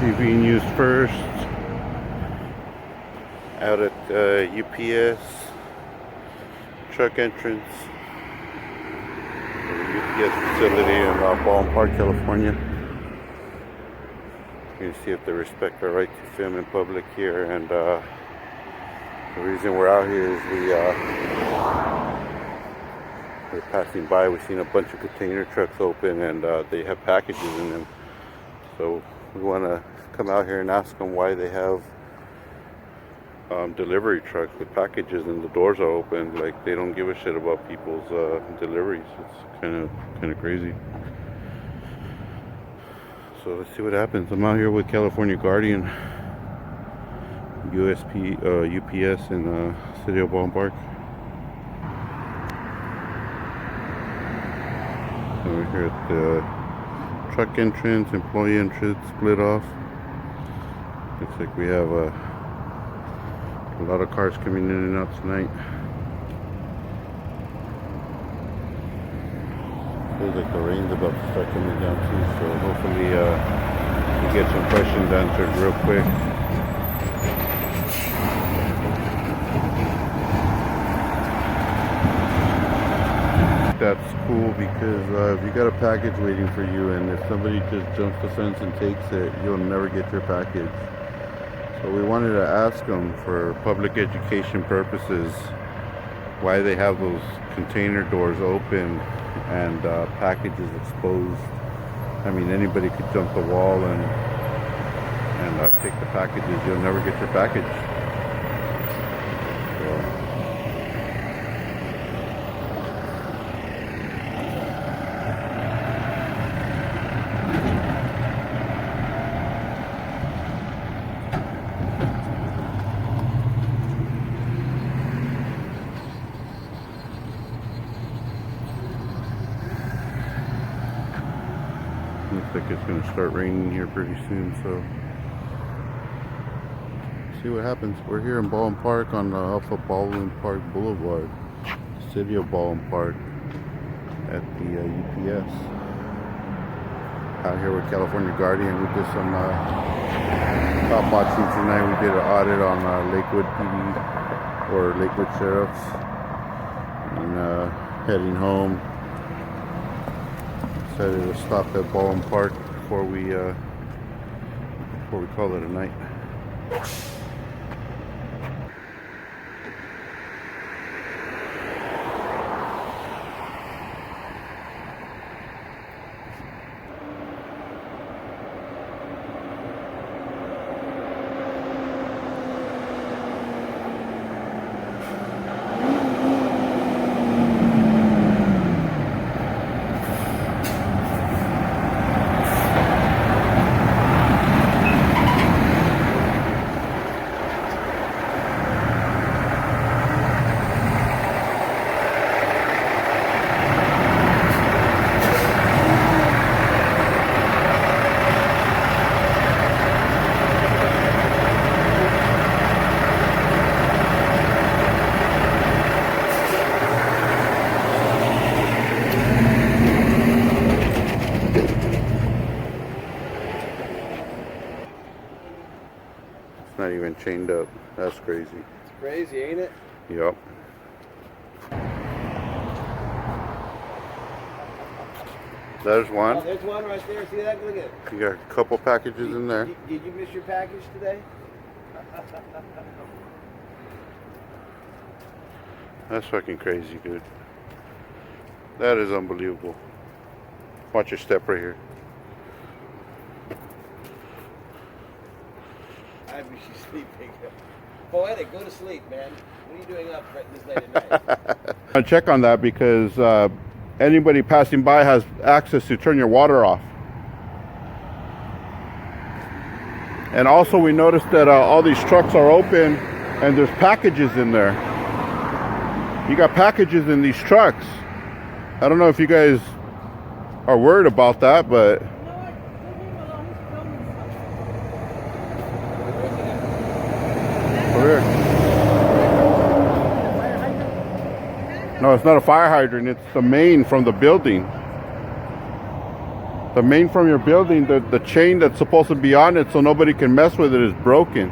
Currently being used first out at UPS truck entrance, UPS facility in Baldwin Park, California. You can see if they respect our right to film in public here, and the reason we're out here is we're passing by. We've seen a bunch of container trucks open, and they have packages in them. So we want to come out here and ask them why they have delivery trucks with packages and the doors are open. Like, they don't give a shit about people's deliveries. It's kind of crazy. So let's see what happens. I'm out here with California Guardian, UPS in the city of Baldwin Park. So we're here at the truck entrance, employee entrance, split off. Looks like we have a lot of cars coming in and out tonight. Feels like the rain's about to start coming down too, so hopefully we get some questions answered real quick. That's cool, because if you got a package waiting for you, and if somebody just jumps the fence and takes it, you'll never get your package. So we wanted to ask them, for public education purposes, why they have those container doors open and packages exposed. I mean, anybody could jump the wall and take the packages. You'll never get your package. So, looks like it's going to start raining here pretty soon, so see what happens. We're here in Baldwin Park on off of Baldwin Park Boulevard, city of Baldwin Park, at the UPS. Out here with California Guardian. We did some cop watching tonight. We did an audit on Lakewood PD, or Lakewood Sheriffs, and heading home. Decided to stop at Baldwin Park before we call it a night. Not even chained up. That's crazy. It's crazy, ain't it? Yep. There's one. Oh, there's one right there. See that? Look at it. You got a couple packages in there. Did you miss your package today? That's fucking crazy, dude. That is unbelievable. Watch your step right here. I wish you sleeping. Poetic, go to sleep, man. What are you doing up this late at night? I check on that because anybody passing by has access to turn your water off. And also we noticed that all these trucks are open and there's packages in there. You got packages in these trucks. I don't know if you guys are worried about that, but over here. No, it's not a fire hydrant. It's the main from the building. The main from your building, the chain that's supposed to be on it so nobody can mess with it is broken.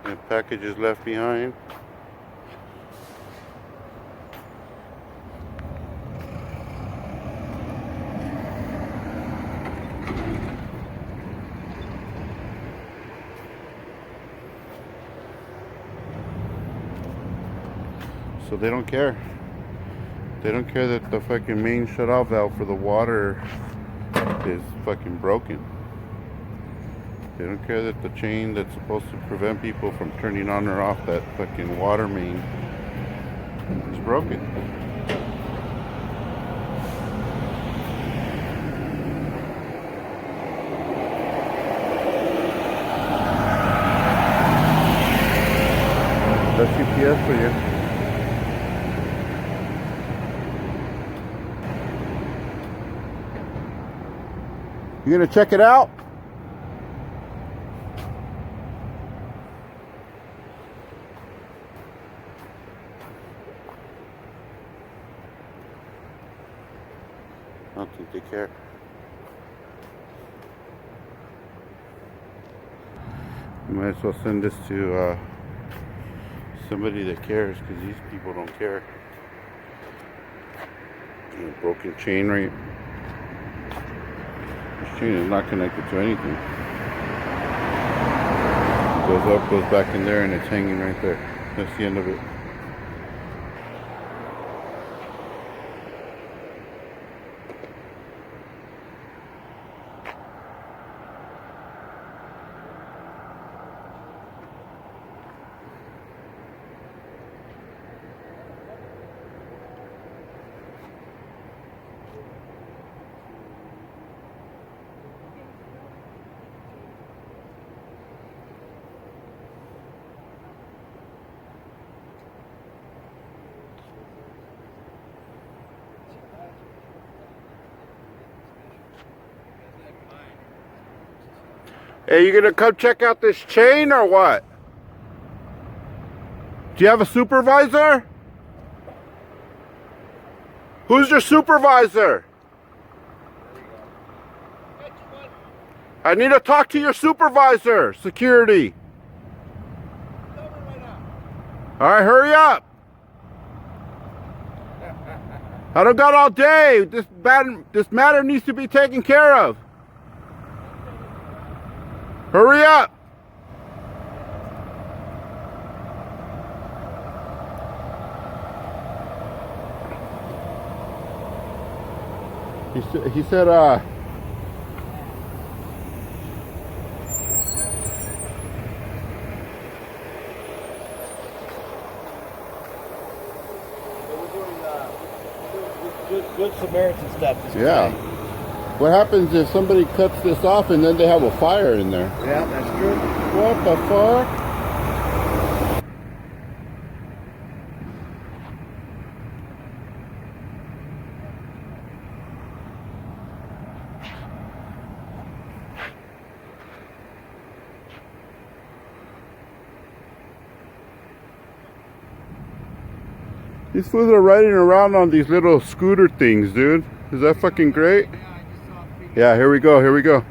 And packages left behind. So they don't care. They don't care that the fucking main shut-off valve for the water is fucking broken. They don't care that the chain that's supposed to prevent people from turning on or off that fucking water main is broken. That's UPS for you. You gonna check it out? I don't think they care. You might as well send this to somebody that cares, because these people don't care. Broken chain right. This chain is not connected to anything. It goes up, goes back in there, and it's hanging right there. That's the end of it. Hey, you gonna come check out this chain or what? Do you have a supervisor? Who's your supervisor? I need to talk to your supervisor, security. All right, hurry up. I don't got all day. This matter needs to be taken care of. Hurry up! He said, Good Samaritan stuff. yeah. What happens if somebody cuts this off and then they have a fire in there? Yeah, that's true. What the fuck? These fools are riding around on these little scooter things, dude. Is that fucking great? Yeah, here we go, here we go.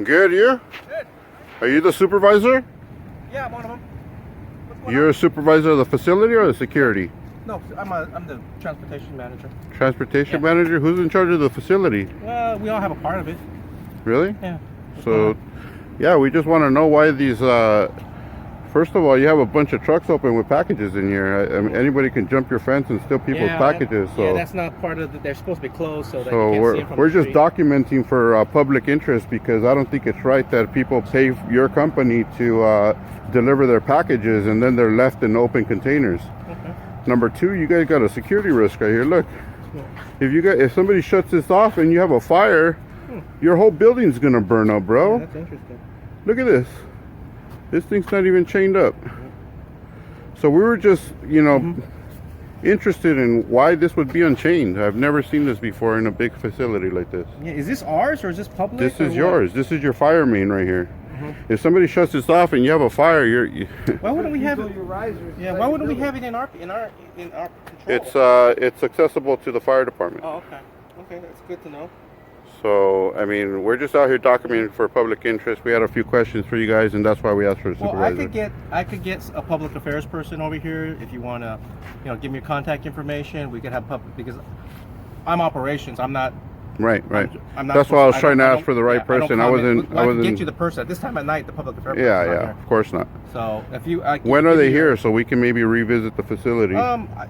Good, you? Good. Are you the supervisor? Yeah, I'm one of them. You're a supervisor of the facility or the security? No, I'm the transportation manager. Transportation manager? Who's in charge of the facility? Well, we all have a part of it. Really? Yeah. So, yeah, we just want to know why these First of all, you have a bunch of trucks open with packages in here. I mean, anybody can jump your fence and steal people's packages. So yeah, that's not part of the, they're supposed to be closed so that so you can't see them from we're the just street. documenting for public interest, because I don't think it's right that people pay your company to deliver their packages and then they're left in open containers. Okay. Number two, you guys got a security risk right here. Look, if somebody shuts this off and you have a fire, your whole building's gonna burn up, bro. Yeah, that's interesting. Look at this. This thing's not even chained up. So we were just, interested in why this would be unchained. I've never seen this before in a big facility like this. Yeah, is this ours or is this public? This is yours. This is your fire main right here. If somebody shuts this off and you have a fire, Why wouldn't we have it? Your risers. Yeah, why wouldn't we have it in our control? it's accessible to the fire department. Oh, okay. Okay, that's good to know. So, I mean, we're just out here documenting for public interest. We had a few questions for you guys, and that's why we asked for a supervisor. Well, I could get a public affairs person over here if you want to, give me your contact information. We could have because I'm operations. I'm not. Right. I'm not That's why I was trying to I ask for the right person. I wasn't. get you the person at this time at night. The public affairs. Yeah, of course not. So if you. When are they here? So we can maybe revisit the facility.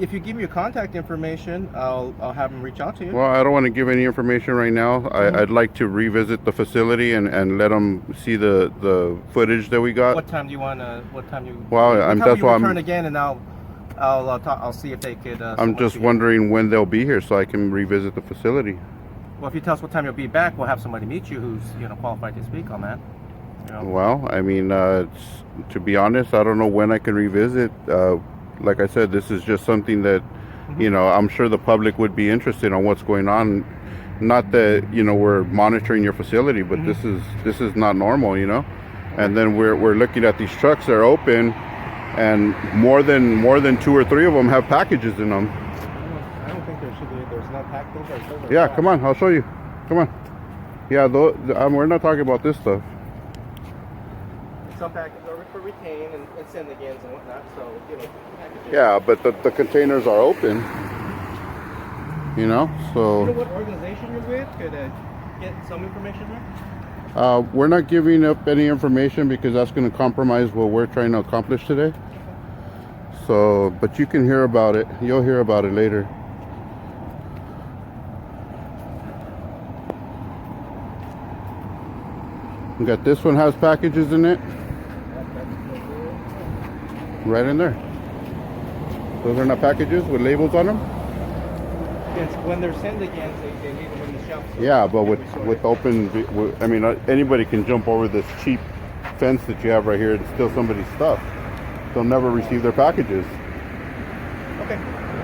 If you give me your contact information, I'll have them reach out to you. Well, I don't want to give any information right now. I'd like to revisit the facility and let them see the footage that we got. What time do you want to? What time you? Well, that's why I'm. Return again, and I'll see if they could. I'm just wondering when they'll be here so I can revisit the facility. Well, if you tell us what time you'll be back, we'll have somebody meet you who's qualified to speak on that. Well, I mean, to be honest, I don't know when I can revisit. Like I said, this is just something that, I'm sure the public would be interested on what's going on. Not that we're monitoring your facility, but this is not normal, And then we're looking at these trucks that are open, and more than 2 or 3 of them have packages in them. I don't think there should be. There's no pack. Yeah, come on, I'll show you. Come on. Yeah, we're not talking about this stuff. Some packages are for retain and send agains and whatnot. So packages. Yeah, but the containers are open. So. You know what organization you're with? Could get some information there. We're not giving up any information because that's going to compromise what we're trying to accomplish today. So, but you can hear about it. You'll hear about it later. We got this one has packages in it. Right in there. Those are not packages with labels on them? Yes, when they're sent again, they leave them in the shelf. So yeah, but with open, I mean, anybody can jump over this cheap fence that you have right here and steal somebody's stuff. They'll never receive their packages. Okay.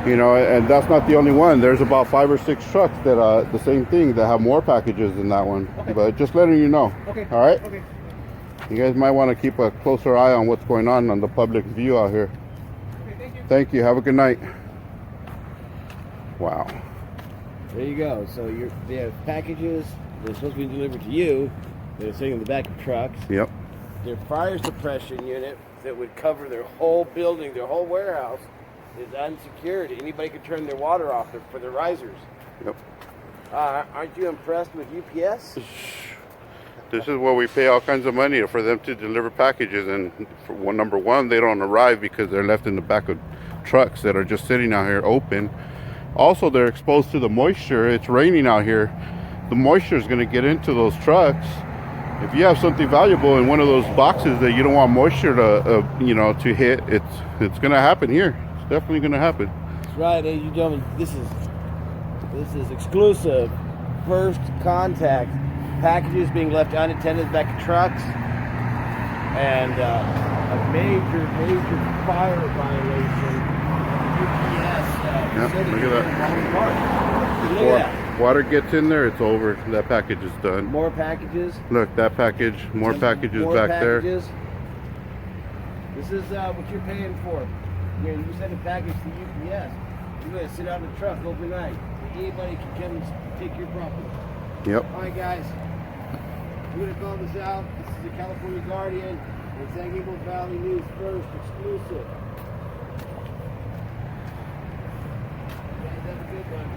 And that's not the only one. There's about 5 or 6 trucks that the same thing that have more packages than that one. Okay. But just letting you know. Okay. All right. Okay. You guys might want to keep a closer eye on what's going on the public view out here. Okay. Thank you. Thank you. Have a good night. Wow. There you go. So they have packages. They're supposed to be delivered to you. They're sitting in the back of trucks. Yep. Their fire suppression unit that would cover their whole building, their whole warehouse, is unsecured. Anybody could turn their water off for their risers. Yep. Aren't you impressed with UPS? This is where we pay all kinds of money for them to deliver packages, and number one, they don't arrive because they're left in the back of trucks that are just sitting out here open. Also, they're exposed to the moisture. It's raining out here. The moisture is going to get into those trucks. If you have something valuable in one of those boxes that you don't want moisture to hit, it's going to happen here. It's definitely going to happen. That's right, ladies and gentlemen. This is exclusive. First contact. Packages being left unattended back of trucks, and a major fire violation. UPS. Look at that. Baldwin Park. Look at that. Water gets in there, it's over. That package is done. More packages. Look, that package, more packages more back packages. This is what you're paying for. You send a package to UPS. You're going to sit out in the truck overnight. Anybody can come and take your property. Yep. All right, guys. We're going to call this out. This is the California Guardian. It's San Gabriel Valley News First exclusive. Guys, have a good one.